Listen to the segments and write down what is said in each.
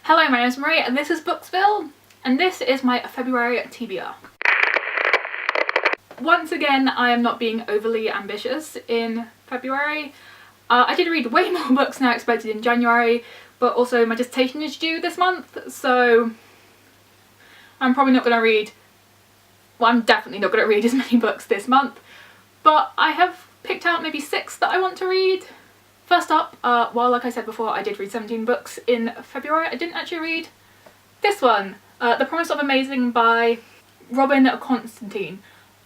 Hello, my name is Marie and this is Booksville, and this is my February TBR. Once again, I am not being overly ambitious in February. I did read way more books than I expected in January, but also my dissertation is due this month, so I'm probably not going to read, well, I'm definitely not going to read as many books this month, but I have picked out maybe 6 that I want to read. First up, well, like I said before, I did read 17 books in February. I didn't actually read this one, The Promise of Amazing by Robin Constantine.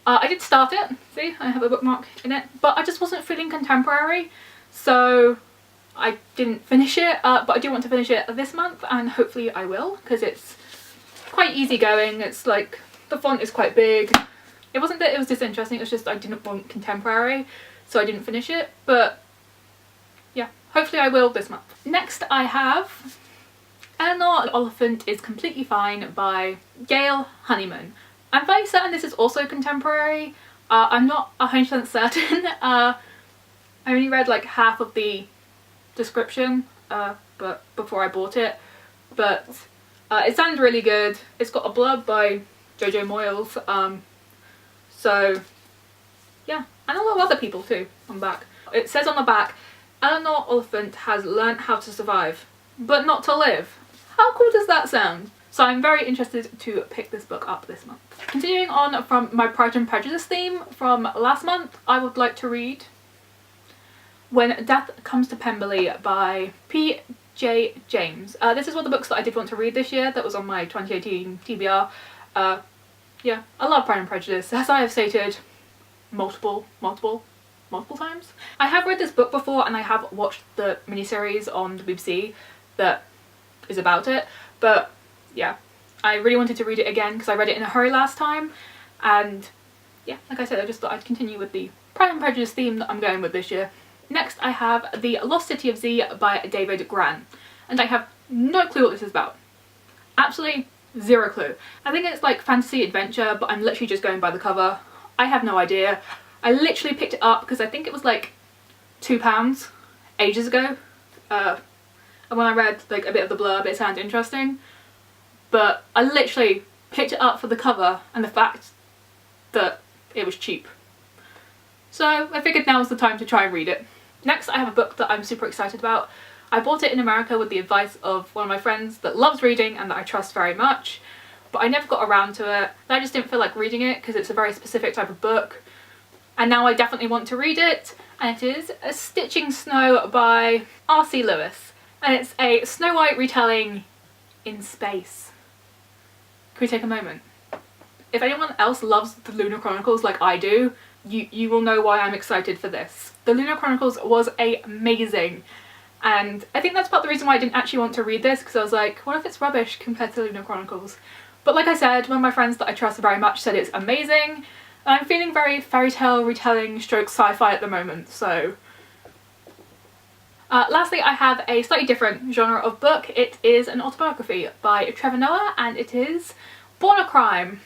I did start it, see, I have a bookmark in it, but I just wasn't feeling contemporary, so I didn't finish it, but I do want to finish it this month, and hopefully I will, because it's quite easygoing. It's like, the font is quite big. It wasn't that it was disinteresting, it was just I didn't want contemporary, so I didn't finish it, but yeah, hopefully I will this month. Next I have Orphan is Completely Fine by Gail Honeyman. I'm fairly certain this is also contemporary. I'm not 100% certain. I only read like half of the description but before I bought it, but it sounded really good. It's got a blurb by Jojo Moyles, so yeah, and a lot of other people too on the back. It says on the back, Eleanor Oliphant has learnt how to survive, but not to live. How cool does that sound? So I'm very interested to pick this book up this month. Continuing on from my Pride and Prejudice theme from last month, I would like to read When Death Comes to Pemberley by P.J. James. This is one of the books that I did want to read this year that was on my 2018 TBR. Yeah, I love Pride and Prejudice, as I have stated multiple times. I have read this book before and I have watched the miniseries on the BBC that is about it, but yeah, I really wanted to read it again because I read it in a hurry last time, and yeah, like I said, I just thought I'd continue with the Pride and Prejudice theme that I'm going with this year. Next I have The Lost City of Z by David Gran, and I have no clue what this is about. Absolutely zero clue. I think it's like fantasy adventure, but I'm literally just going by the cover. I have no idea. I literally picked it up because I think it was like £2 ages ago, and when I read like a bit of the blurb it sounded interesting, but I literally picked it up for the cover and the fact that it was cheap. So I figured now was the time to try and read it. Next I have a book that I'm super excited about. I bought it in America with the advice of one of my friends that loves reading and that I trust very much, but I never got around to it. I just didn't feel like reading it because it's a very specific type of book. And now I definitely want to read it, and it is A Stitching Snow by R.C. Lewis. And it's a Snow White retelling in space. Can we take a moment? If anyone else loves the Lunar Chronicles like I do, you will know why I'm excited for this. The Lunar Chronicles was amazing, and I think that's part of the reason why I didn't actually want to read this, because I was like, what if it's rubbish compared to Lunar Chronicles? But like I said, one of my friends that I trust very much said it's amazing. I'm feeling very fairy tale retelling stroke sci-fi at the moment, so. Lastly, I have a slightly different genre of book. It is an autobiography by Trevor Noah, and it is Born a Crime.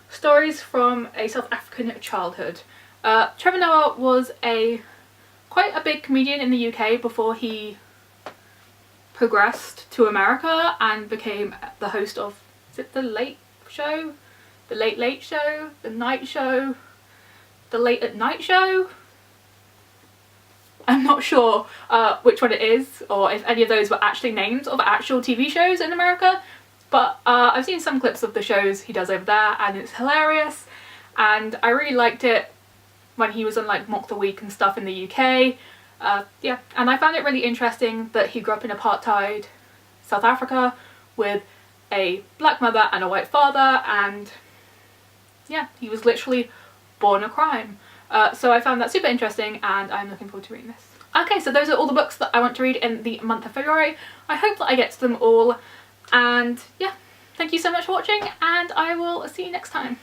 Stories from a South African childhood. Trevor Noah was quite a big comedian in the UK before he progressed to America and became the host of, is it The Late Show? The Late Late Show, The Night Show, The Late at Night Show? I'm not sure which one it is, or if any of those were actually names of actual TV shows in America, but I've seen some clips of the shows he does over there and it's hilarious, and I really liked it when he was on like Mock the Week and stuff in the UK. Yeah, and I found it really interesting that he grew up in apartheid South Africa with a black mother and a white father, and yeah, he was literally born a crime. So I found that super interesting and I'm looking forward to reading this. Okay, so those are all the books that I want to read in the month of February. I hope that I get to them all, and yeah, thank you so much for watching and I will see you next time.